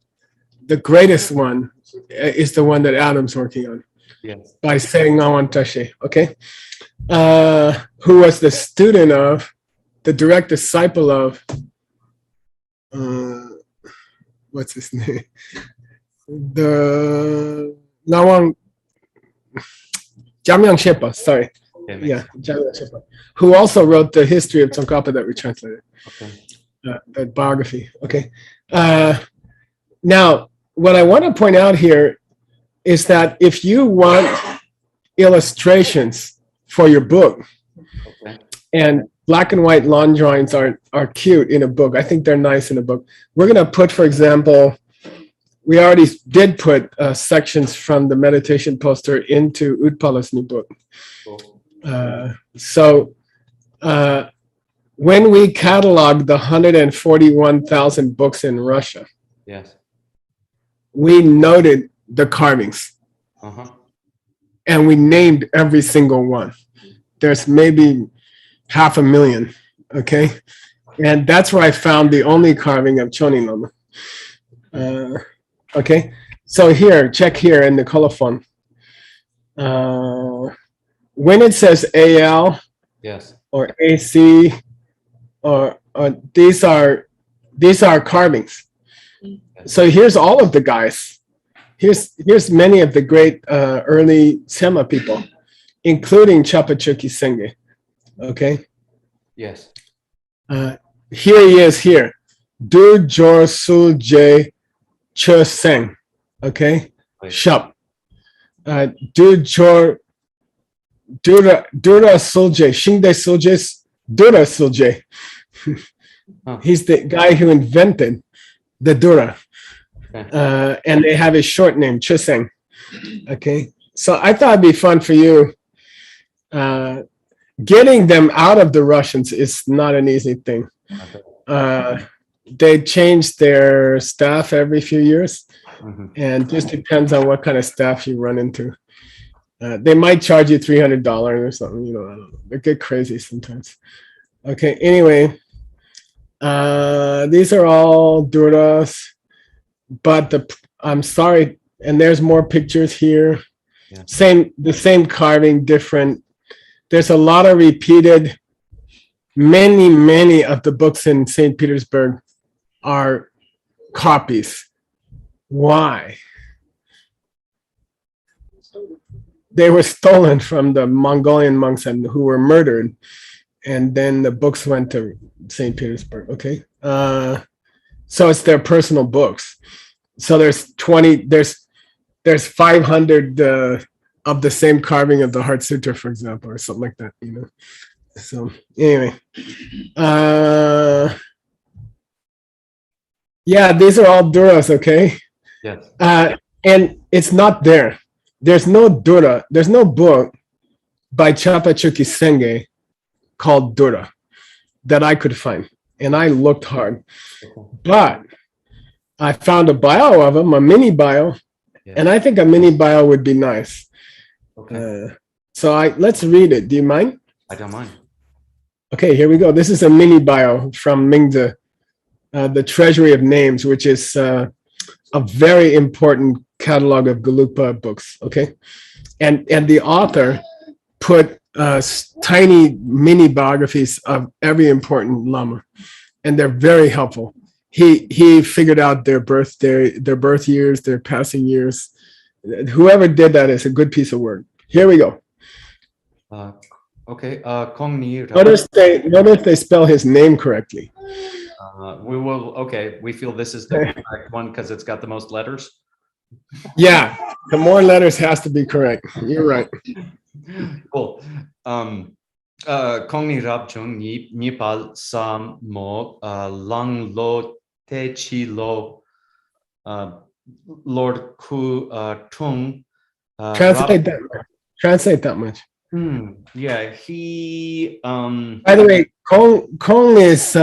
the greatest one, is the one that Adam's working on. Yes. By saying Nawantashe, okay? Who was the student of, the direct disciple of, what's his name? The Nawang, Jamyang Shepa, sorry. Okay. Yeah, who also wrote the history of Tsongkhapa that we translated, Okay. the biography. Okay. Now, what I want to point out here is that if you want illustrations for your book, Okay. and black and white lawn drawings are cute in a book, I think they're nice in a book. We're going to put, for example, we already did put sections from the meditation poster into Utpala's new book. Cool. So when we cataloged the 141,000 books in Russia, Yes. we noted the carvings Uh-huh. and we named every single one. There's maybe 500,000, okay? And that's where I found the only carving of Choni Lama. Okay, so here, check here in the colophon. When it says AL Yes. or AC, or these are carvings. So here's all of the guys. Here's many of the great early Sema people, including Chapachuki Senge. Okay. Yes. Here he is here. Du Jor Sul J Che Seng. Okay. Wait. Shup. Du Jor Dura Sul J. Shingde Sul J. Dura Sul J. Huh. He's the guy who invented the Dura. Okay. And they have a short name, Che Seng. Okay. So I thought it'd be fun for you. Getting them out of the Russians is not an easy thing. Okay. They change their staff every few years, Mhm. and just depends on what kind of staff you run into. They might charge you $300 or something. You know, I don't know. They get crazy sometimes. Okay. Anyway, these are all Duras, but I'm sorry, and there's more pictures here. Yeah. The same carving, different. There's a lot of repeated. Many of the books in St. Petersburg are copies. Why? They were stolen from the Mongolian monks and who were murdered, and then the books went to St. Petersburg. Okay, so it's their personal books. So there's 500 of the same carving of the Heart Sutra, for example, or something like that. You know. So anyway, yeah, these are all Duras, okay? Yes. And it's not there. There's no Dura. There's no book by Chapachuki Senge called Dura that I could find, and I looked hard, but I found a bio of him, a mini bio, Yeah. and I think a mini bio would be nice. Okay. So let's read it. Do you mind? I don't mind. Okay, here we go. This is a mini bio from Mingde, the Treasury of Names, which is a very important catalog of Gelugpa books. Okay, and the author put tiny mini biographies of every important lama, and they're very helpful. He figured out their birth years, their passing years. Whoever did that is a good piece of work. Here we go. Okay. Kong Ni. Notice they spell his name correctly. We will. Okay. We feel this is the correct one because it's got the most letters. Yeah, the more letters has to be correct. You're right. Cool. Kong Ni Rab Chung Ni Pal Sam Mo Lang Lo Te Chi Lo Lord Ku Tung. Translate that much. Yeah, he. By the way, Kong is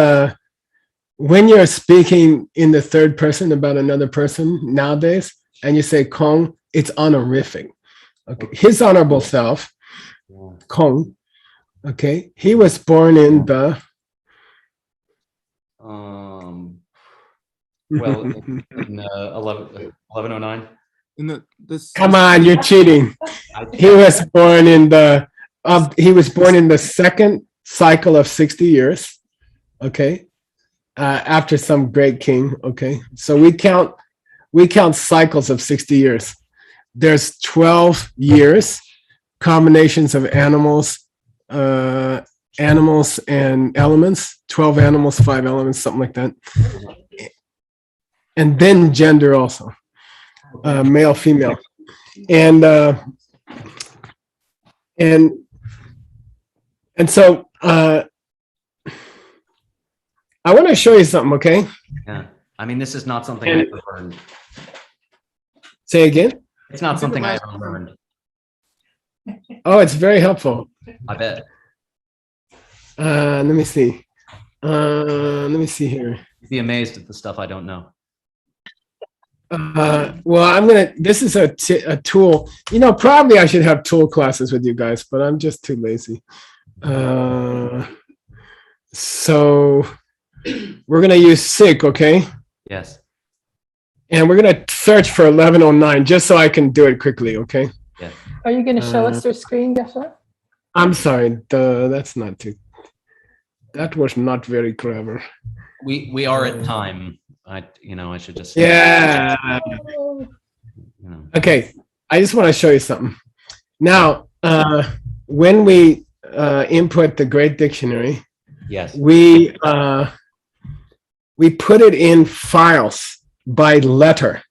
when you're speaking in the third person about another person nowadays, and you say Kong, it's honorific. Okay, his honorable self, Kong. Okay, he was born in the. Well, in 1109. In this. Come on, you're cheating. He was born in the second cycle of 60 years. Okay, after some great king. Okay, so we count cycles of 60 years. There's 12 years, combinations of animals animals and elements, 12 animals, 5 elements, something like that. And then gender also, male, female. And so I want to show you something, okay? Yeah. I mean, this is not something And- I ever learned. Say again? It's not something I ever learned. Oh, it's very helpful. I bet. Let me see. Let me see here. You'd be amazed at the stuff I don't know. Well, this is a tool. You know, probably I should have tool classes with you guys, but I'm just too lazy. So we're going to use SIG, okay? Yes. And we're going to search for 1109 just so I can do it quickly, okay? Are you going to show us your screen, Geshe? I'm sorry. That was not very clever. We are at time. I should just. Yeah. You know. Okay. I just want to show you something. Now, when we input the Great Dictionary, Yes. we put it in files by letter.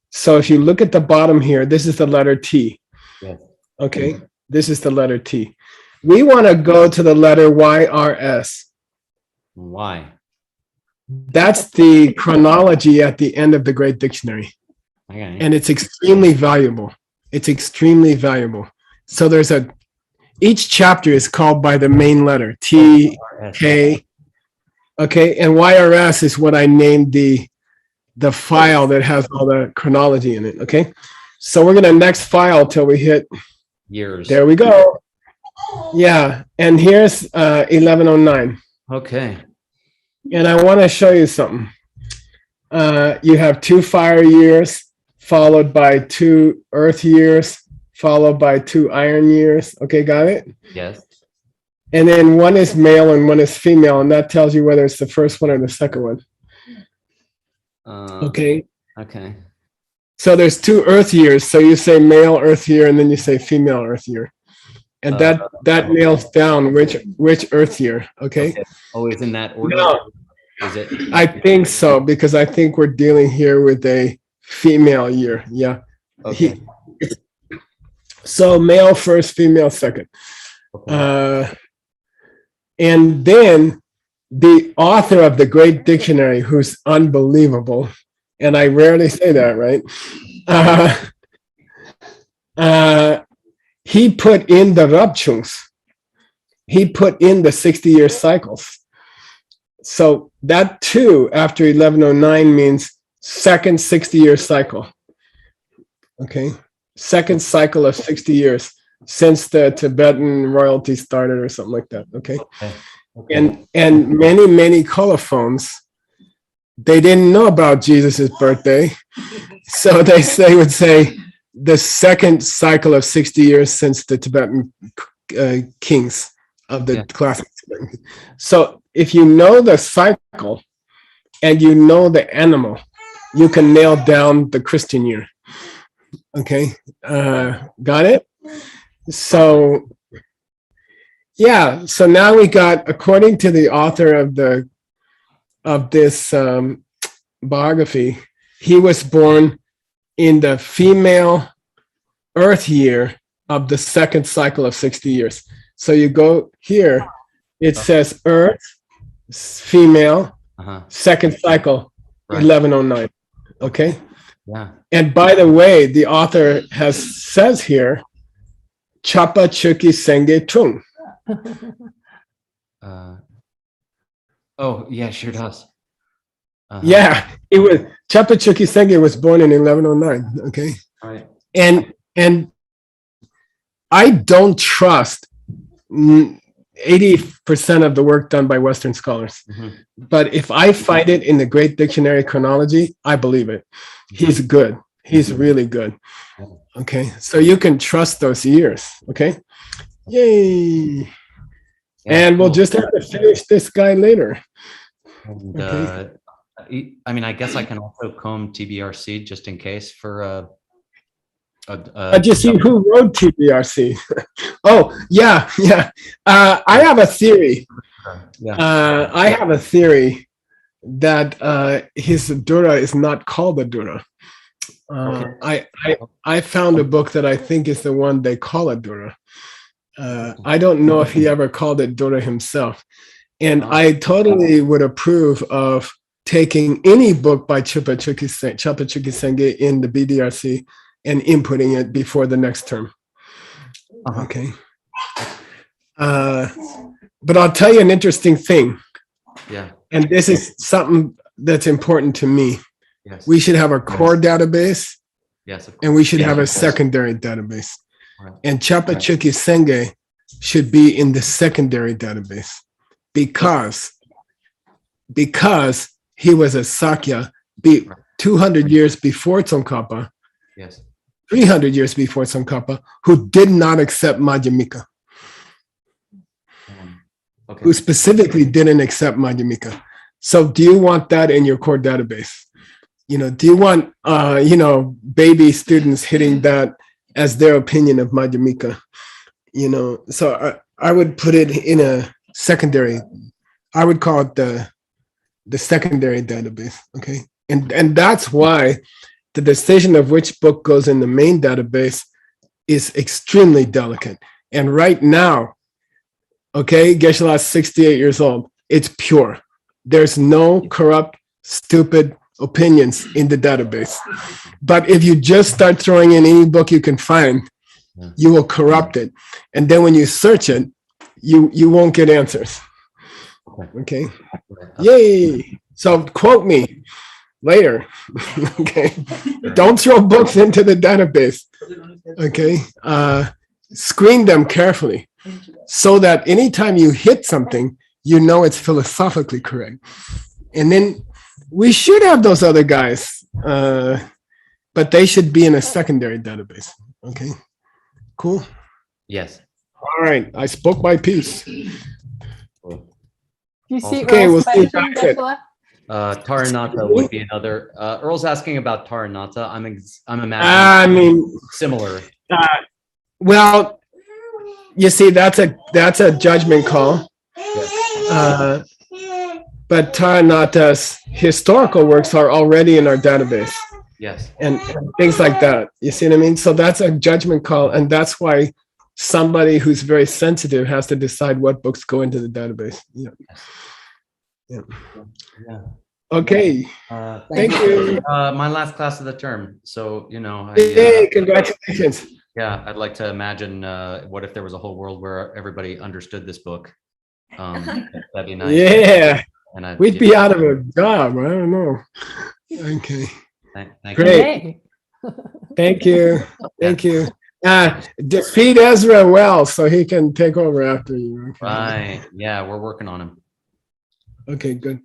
So if you look at the bottom here, this is the letter T. Yes. Okay, this is the letter T. We want to go to the letter YRS. Why? That's the chronology at the end of the Great Dictionary. Okay. And it's extremely valuable. It's extremely valuable. So each chapter is called by the main letter, T, K. Okay, and YRS is what I named the file that has all the chronology in it. Okay, so we're gonna next file till we hit. Years. There we go. Yeah, and here's 1109. Okay. And I want to show you something. You have 2 fire years, followed by 2 earth years, followed by 2 iron years. Okay, got it? Yes. And then one is male and one is female, and that tells you whether it's the first one or the second one. Okay. Okay. So there's 2 earth years. So you say male earth year, and then you say female earth year. And that nails down which earth year. Okay. Always in that order. No. Is it? I think so, because I think we're dealing here with a female year. Yeah. Okay. So male first, female second. Okay. And then the author of the Great Dictionary, who's unbelievable, and I rarely say that, right? He put in the Rabchungs. He put in the 60-year cycles. So that too, after 1109, means second 60-year cycle. Okay, second cycle of 60 years since the Tibetan royalty started, or something like that. Okay, Okay. and many colophones, they didn't know about Jesus's birthday, so they would say the second cycle of 60 years since the Tibetan kings of the classic. So if you know the cycle and you know the animal, you can nail down the Christian year. Okay, got it? So yeah, so now we got, according to the author of this biography, he was born in the female earth year of the second cycle of 60 years. So you go here, it says earth, female, second cycle, Right. 1109. Okay. Yeah. And by the way, the author says here, Chapa Chuki Senge Tung. Oh, yeah, sure does. Yeah, it was Chapa Chuki Senge was born in 1109. Okay. Right. And I don't trust 80% of the work done by Western scholars. But if I find it in the Great Dictionary chronology, I believe it. He's good. He's really good. Okay. So you can trust those years. Okay. Yay. Yeah, And we'll cool. just have to finish this guy later. And, Okay. I mean, I guess I can also comb TBRC just in case for You see who wrote TBRC? Oh, yeah. I have a theory. I have a theory that his Dura is not called a Dura. I found a book that I think is the one they call a Dura. I don't know if he ever called it Dura himself. And I totally would approve of taking any book by Chapa-Chukwu Senge in the BDRC and inputting it before the next term. Okay. But I'll tell you an interesting thing. Yeah. And this is something that's important to me. Yes. We should have a core database. Yes. Of course. And we should have a Of course. secondary database. Right. And Chapa-Chukwu Senge should be in the secondary database because he was a Sakya 200 years before Tsongkhapa, Yes. 300 years before Tsongkhapa, who did not accept Madhyamika, Okay. who specifically didn't accept Madhyamika. So do you want that in your core database? Do you want, baby students hitting that as their opinion of Madhyamika? So I would put it in a secondary, I would call it the secondary database, okay? And that's why the decision of which book goes in the main database is extremely delicate. And right now, okay, Geshe is 68 years old. It's pure. There's no corrupt, stupid opinions in the database. But if you just start throwing in any book you can find, you will corrupt it. And then when you search it, you won't get answers. Okay. Yay. So quote me later. Okay. Don't throw books into the database. Okay. Screen them carefully so that anytime you hit something, you know it's philosophically correct. And then we should have those other guys, but they should be in a secondary database. Okay. Cool. Yes. All right. I spoke my piece. Do you see Okay, Earl's we'll see question, back it. Geshe? Taranata would be another. Earl's asking about Taranata. I'm imagining I mean, similar. well, you see, that's a judgment call. But Taranata's historical works are already in our database Yes. and things like that. You see what I mean? So that's a judgment call. And that's why somebody who's very sensitive has to decide what books go into the database. Yeah. Yeah. Okay. Thank you. My last class of the term. So, Hey, congratulations. yeah, I'd like to imagine what if there was a whole world where everybody understood this book. That'd be nice. Yeah. And We'd be out of a job. I don't know. Okay. Thank Great. Yay. Thank you. Thank you. Defeat Ezra well so he can take over after you. Okay. Right. Yeah, we're working on him. Okay, good.